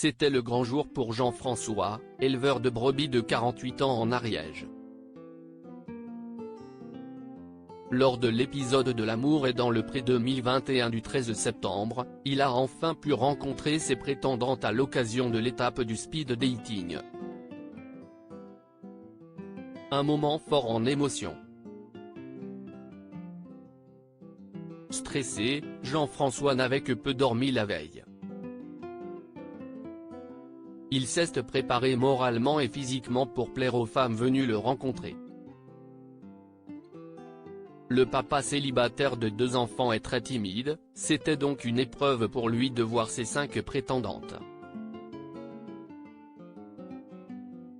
c'était le grand jour pour Jean-François, éleveur de brebis de 48 ans en Ariège. Lors de l'épisode de l'amour et dans le pré 2021 du 13 septembre, il a enfin pu rencontrer ses prétendantes à l'occasion de l'étape du speed dating. Un moment fort en émotion. Stressé, Jean-François n'avait que peu dormi la veille. Il s'est préparé moralement et physiquement pour plaire aux femmes venues le rencontrer. Le papa célibataire de 2 enfants est très timide, c'était donc une épreuve pour lui de voir ses 5 prétendantes.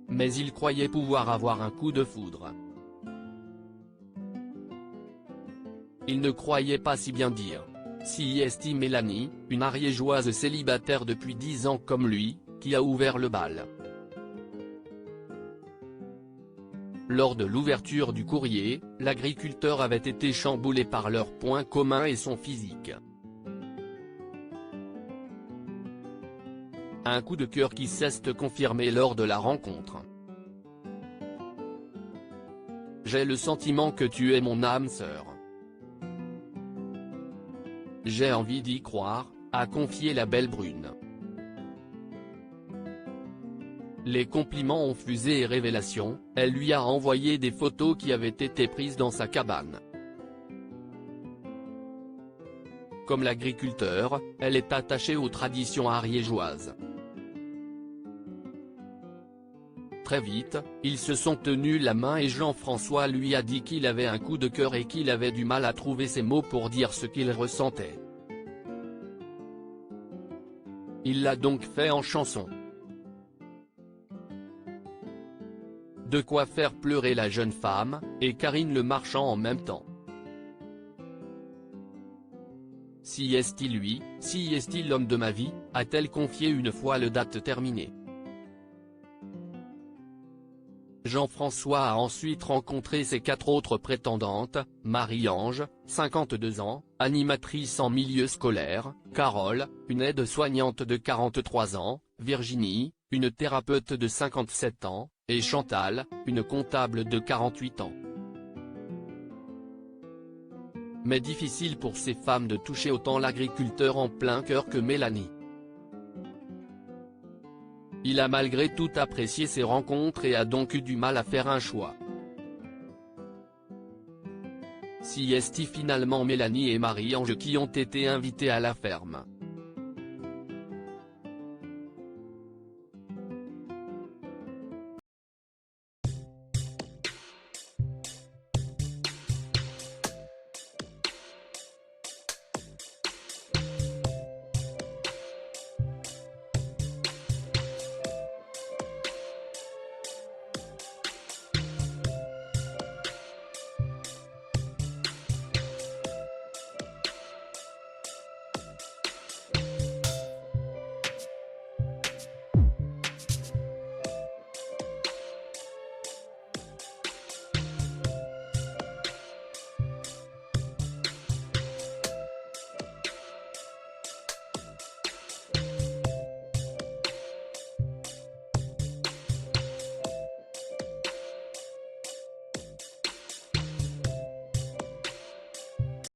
Mais il croyait pouvoir avoir un coup de foudre. Il ne croyait pas si bien dire. Si est Mélanie, une ariégeoise célibataire depuis 10 ans comme lui, qui a ouvert le bal. Lors de l'ouverture du courrier, l'agriculteur avait été chamboulé par leurs points communs et son physique. Un coup de cœur qui s'est confirmé lors de la rencontre. J'ai le sentiment que tu es mon âme sœur. J'ai envie d'y croire, a confié la belle brune. Les compliments ont fusé et révélations, elle lui a envoyé des photos qui avaient été prises dans sa cabane. Comme l'agriculteur, elle est attachée aux traditions ariégeoises. Très vite, ils se sont tenus la main et Jean-François lui a dit qu'il avait un coup de cœur et qu'il avait du mal à trouver ses mots pour dire ce qu'il ressentait. Il l'a donc fait en chanson. De quoi faire pleurer la jeune femme, et Karine Le Marchand en même temps. Si est-il lui, si est-il l'homme de ma vie, a-t-elle confié une fois le date terminée. Jean-François a ensuite rencontré ses 4 autres prétendantes, Marie-Ange, 52 ans, animatrice en milieu scolaire, Carole, une aide-soignante de 43 ans, Virginie, une thérapeute de 57 ans, et Chantal, une comptable de 48 ans. Mais difficile pour ces femmes de toucher autant l'agriculteur en plein cœur que Mélanie. Il a malgré tout apprécié ces rencontres et a donc eu du mal à faire un choix. Si est finalement Mélanie et Marie-Ange qui ont été invitées à la ferme.